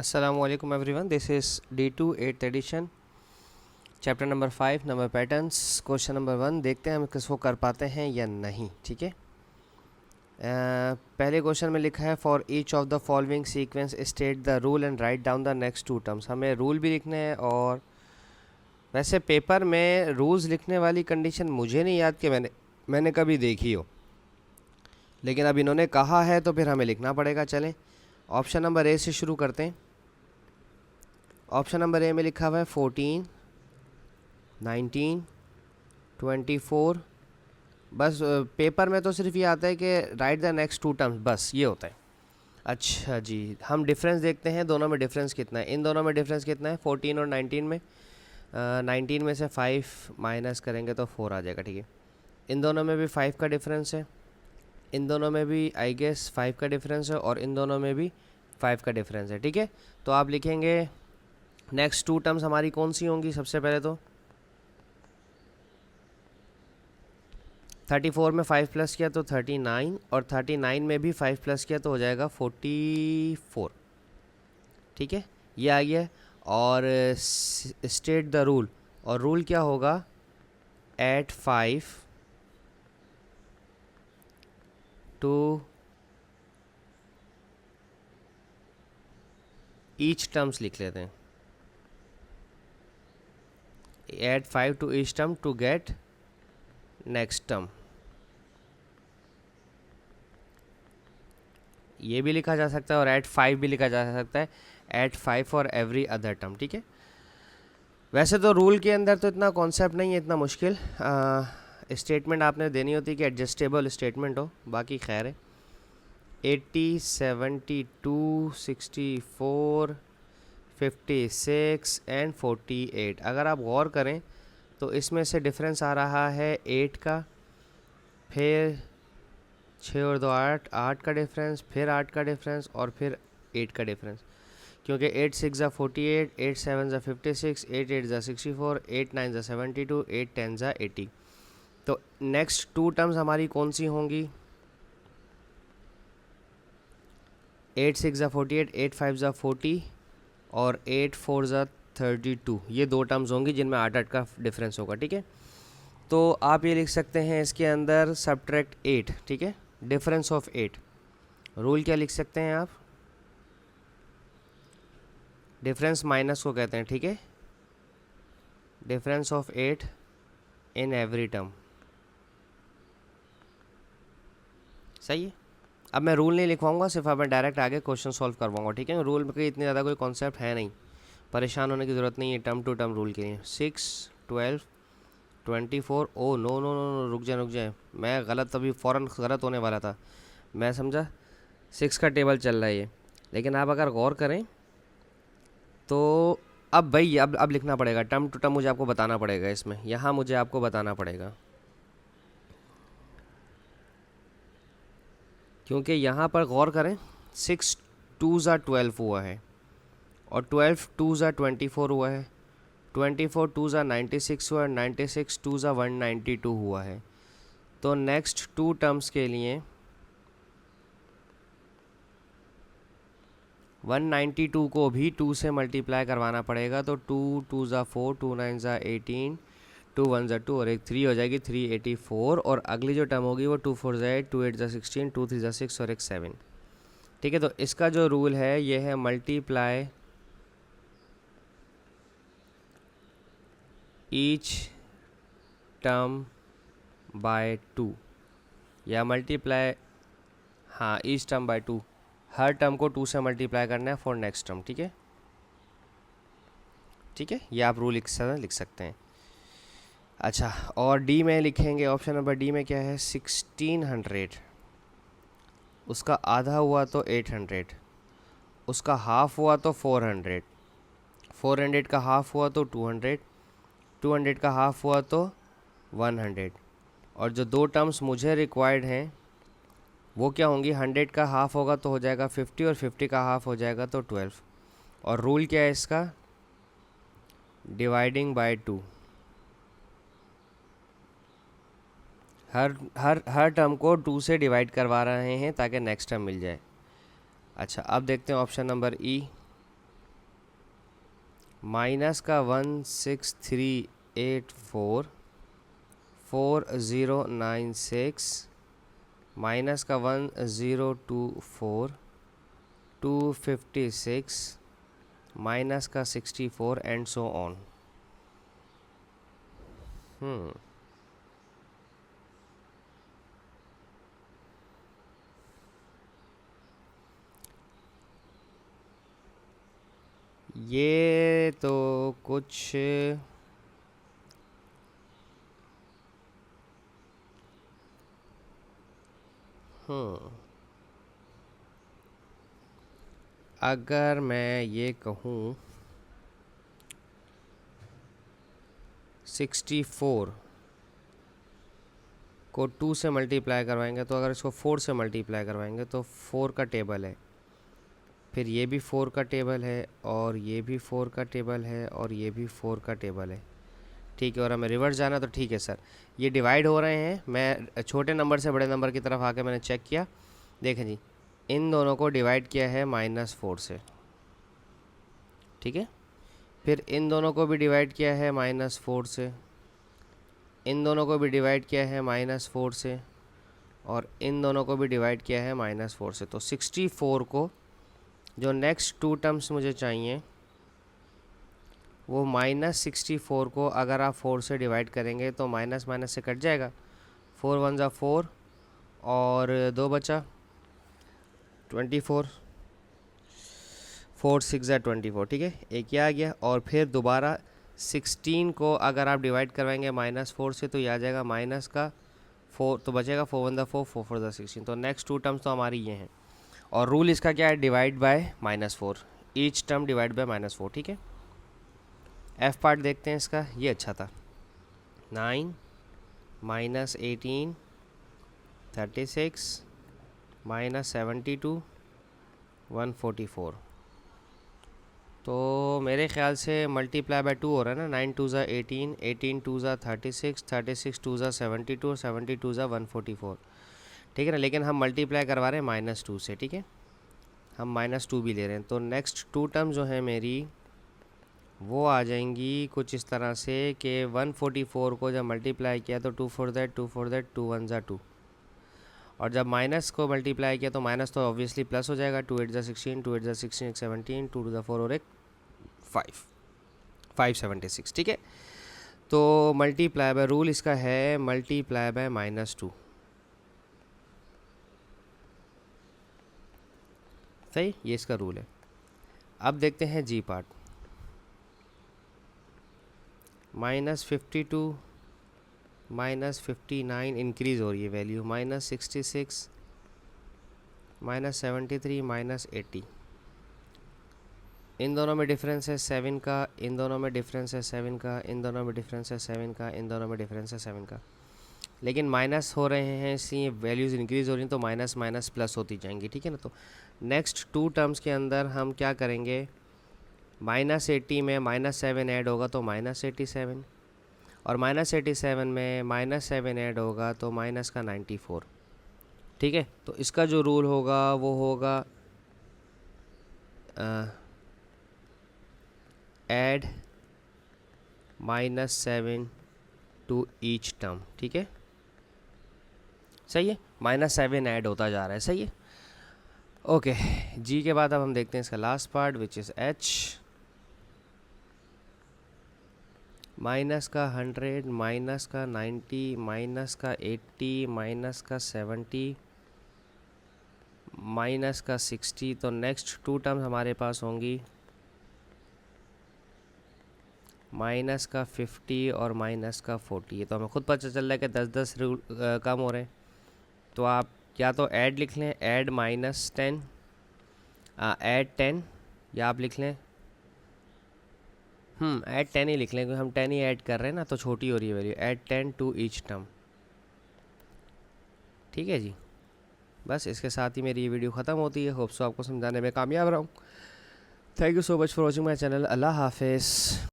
Assalamualaikum everyone. This is D2 8th edition, chapter number 5 number patterns, question number 1। देखते हैं हम किसको कर पाते हैं या नहीं। ठीक है, पहले क्वेश्चन में लिखा है for each of the following sequence state the rule and write down the next two terms. हमें रूल भी लिखने हैं, और वैसे पेपर में रूल्स लिखने वाली कंडीशन मुझे नहीं याद कि मैंने कभी देखी हो, लेकिन अब इन्होंने कहा है तो फिर हमें लिखना पड़ेगा। चलें ऑप्शन नंबर ए से शुरू करते हैं। ऑप्शन नंबर ए में लिखा हुआ है 14, 19, 24। बस पेपर में तो सिर्फ ये आता है कि write the next two terms, बस ये होता है। अच्छा जी, हम डिफरेंस देखते हैं दोनों में डिफरेंस कितना है। इन दोनों में डिफरेंस कितना है 14 और 19 में। 19 में से 5 माइनस करेंगे तो 4 आ जाएगा। ठीक है, इन दोनों में भी 5 का डिफरेंस है, इन दोनों में भी आई गेस 5 का डिफरेंस है, और इन दोनों में भी 5 का डिफरेंस है। ठीक है, तो आप लिखेंगे नेक्स्ट टू टर्म्स हमारी कौन सी होंगी। सबसे पहले तो 34 में 5 प्लस किया तो 39, और 39 में भी 5 प्लस किया तो हो जाएगा 44। ठीक है, ये आ गया। और स्टेट द रूल, और रूल क्या होगा, एट 5 टू ईच टर्म्स लिख लेते हैं। Add 5 to each term to get next term, ये भी लिखा जा सकता है, और एट 5 भी लिखा जा सकता है, add 5 for every other term. ठीक है, वैसे तो रूल के अंदर तो इतना कॉन्सेप्ट नहीं है, इतना मुश्किल स्टेटमेंट आपने देनी होती है कि एडजस्टेबल स्टेटमेंट हो, बाकी खैर है। 80, 72, 64, 56 एंड 48। अगर आप गौर करें तो इसमें से डिफरेंस आ रहा है 8 का, फिर 6 और 2 8, 8 का डिफरेंस, फिर 8 का डिफरेंस, और फिर 8 का डिफरेंस। क्योंकि 8 6 ज़ा 48, 8 7 ज़ा 56, 8 8 ज़ा 64, 8 9 ज़ा 72, 8 10 ज़ा 80। तो नेक्स्ट टू टर्म्स हमारी कौन सी होंगी। 8 6 ज़ा 48, 8 5 ज़ा 40, और 8 4 ज़ा 32। ये दो टर्म्स होंगी जिनमें 8 8 का डिफरेंस होगा। ठीक है, तो आप ये लिख सकते हैं इसके अंदर सब्ट्रैक्ट 8। ठीक है, डिफरेंस ऑफ 8। रूल क्या लिख सकते हैं आप, डिफरेंस माइनस को कहते हैं। ठीक है, difference of 8 in every term. सही है, अब मैं रूल नहीं लिखवाऊंगा, सिर्फ अब मैं डायरेक्ट आगे क्वेश्चन सॉल्व करवाऊंगा। ठीक है, रूल में कोई इतनी ज़्यादा कोई कॉन्सेप्ट है नहीं, परेशान होने की ज़रूरत नहीं है टर्म टू टर्म रूल के लिए। 6, 12, 24। Oh no no no no, रुक जाए, मैं गलत, अभी फ़ौरन गलत होने वाला था, मैं समझा 6 का टेबल चल रहा है ये। लेकिन आप अगर गौर करें तो अब भाई अब लिखना पड़ेगा टर्म टू टर्म, मुझे आपको बताना पड़ेगा इसमें, यहाँ मुझे आपको बताना पड़ेगा, क्योंकि यहाँ पर गौर करें 6 2 ज़ा 12 हुआ है, और 12 2 ज़ा 24 हुआ है, 24 2 ज़ा 96 हुआ है, 96 2 ज़ा 192 हुआ है। तो नेक्स्ट टू टर्म्स के लिए 192 को भी 2 से मल्टीप्लाई करवाना पड़ेगा। तो 2 2 ज़ा 4, 2 9 ज़ा 18, 2 1 ज़ा 2, और एक 3 हो जाएगी 384। और अगली जो टर्म होगी वो 2 4 ज़ा 8, 2 8 ज़ा 16, 2 3 ज़ा 6, और एक 7। ठीक है, तो इसका जो रूल है ये है मल्टीप्लाई ईच टर्म बाय 2, या मल्टीप्लाई, हाँ, each term by 2। Her term को 2 से मल्टीप्लाई करना है फॉर नेक्स्ट टर्म। ठीक है, ठीक है, ये आप रूल लिख सकते हैं। अच्छा, और डी में लिखेंगे, ऑप्शन नंबर डी में क्या है, 1600, उसका आधा हुआ तो 800, उसका हाफ हुआ तो 400, 400 का हाफ हुआ तो 200, 200 का हाफ हुआ तो 100, और जो दो टर्म्स मुझे रिक्वायर्ड हैं वो क्या होंगी, 100 का हाफ होगा तो हो जाएगा 50, और 50 का हाफ हो जाएगा तो 12। और रूल क्या है इसका, डिवाइडिंग बाय 2। हर टर्म को 2 से डिवाइड करवा रहे हैं ताकि नेक्स्ट टर्म मिल जाए। अच्छा, अब देखते हैं ऑप्शन नंबर ई। माइनस का 16384 4096 माइनस का 1024 256 माइनस का 64 एंड सो ऑन। ये तो कुछ अगर मैं ये कहूँ 64 को 2 से मल्टीप्लाई करवाएंगे, तो अगर इसको 4 से मल्टीप्लाई करवाएंगे तो 4 का टेबल है, फिर ये भी 4 का टेबल है, और ये भी 4 का टेबल है, और ये भी 4 का टेबल है। ठीक है, और हमें रिवर्स जाना तो ठीक है सर, ये डिवाइड हो रहे हैं। मैं छोटे नंबर से बड़े नंबर की तरफ आके मैंने चेक किया, देखें जी, इन दोनों को डिवाइड किया है -4 से, ठीक है। फिर इन दोनों को भी डिवाइड किया है -4 से, इन दोनों को भी डिवाइड किया है -4 से, और इन दोनों को भी डिवाइड किया है -4 से। तो 64 को जो नेक्स्ट 2 टर्म्स मुझे चाहिए वो -64 को अगर आप 4 से डिवाइड करेंगे तो माइनस माइनस से कट जाएगा, 4 1 ज़ा 4 और 2 बचा 24, 4 6 ज़ा 24, ठीक है, एक ये आ गया। और फिर दोबारा 16 को अगर आप डिवाइड करवाएंगे -4 से तो ये आ जाएगा माइनस का 4, तो बचेगा 4 1 ज़ा 4 4 4 ज़ा 16। तो नेक्स्ट 2 टर्म्स तो हमारी ये हैं, और रूल इसका क्या है, divide by -4, each term divide by -4, ठीक है। एफ पार्ट देखते हैं इसका, ये अच्छा था, 9 -18 36 -72 144। तो मेरे ख्याल से मल्टीप्लाई बाय 2 हो रहा है ना, 9 2 ज़ा 18 18 2 ज़ा 36 36 2 ज़ा 72 72 ज़ा 144, ठीक है ना। लेकिन हम मल्टीप्लाई करवा रहे हैं -2 से, ठीक है, हम -2 भी ले रहे हैं। तो नेक्स्ट 2 टर्म जो है मेरी वो आ जाएंगी कुछ इस तरह से कि 144 को जब मल्टीप्लाई किया तो 2 4 दैट 2 4 दैट 2 1 ज़ा 2, और जब माइनस को मल्टीप्लाई किया तो माइनस तो ऑब्वियसली प्लस हो जाएगा, 2 8 ज़ा 16 2 8 ज़ा 16 एक 17 2 2 ज़ा 4 और एक 5 576, ठीक है। तो मल्टीप्लाई बाय, रूल इसका है मल्टीप्लाई बाय -2, सही, ये इसका रूल है। अब देखते हैं जी पार्ट, -52 -59 इंक्रीज़ हो रही है वैल्यू, -66 -73 -80, इन दोनों में डिफरेंस है 7 का, इन दोनों में डिफरेंस है 7 का, इन दोनों में डिफरेंस है 7 का, इन दोनों में डिफरेंस है 7 का। लेकिन माइनस हो रहे हैं, इसलिए वैल्यूज़ इंक्रीज़ हो रही हैं, तो माइनस माइनस प्लस होती जाएंगी, ठीक है ना। तो नेक्स्ट 2 टर्म्स के अंदर हम क्या करेंगे, -80 में -7 ऐड होगा तो -87, और -87 में -7 ऐड होगा तो माइनस का 94, ठीक है। तो इसका जो रूल होगा वो होगा ऐड -7 टू ईच टर्म, ठीक है, सही है, -7 ऐड होता जा रहा है, सही है। ओके, जी के बाद अब हम देखते हैं इसका last part which is H, minus का 100 माइनस का 90 माइनस का 80 माइनस का 70 माइनस का 60। तो नेक्स्ट 2 टर्म्स हमारे पास होंगी माइनस का 50 और माइनस का 40। ये तो हमें खुद पता चल रहा है कि 10-10 कम हो रहे हैं, तो आप या तो ऐड लिख लें, ऐड -10 ऐड 10, या आप लिख लें ऐड 10 ही लिख लें, क्योंकि हम 10 ही ऐड कर रहे हैं ना, तो छोटी हो रही है value, add 10 to each term, ठीक है जी। बस इसके साथ ही मेरी ये वीडियो ख़त्म होती है। होप सो आपको समझाने में कामयाब रहा हूँ। Thank you so much for watching my channel. अल्लाह हाफिज़।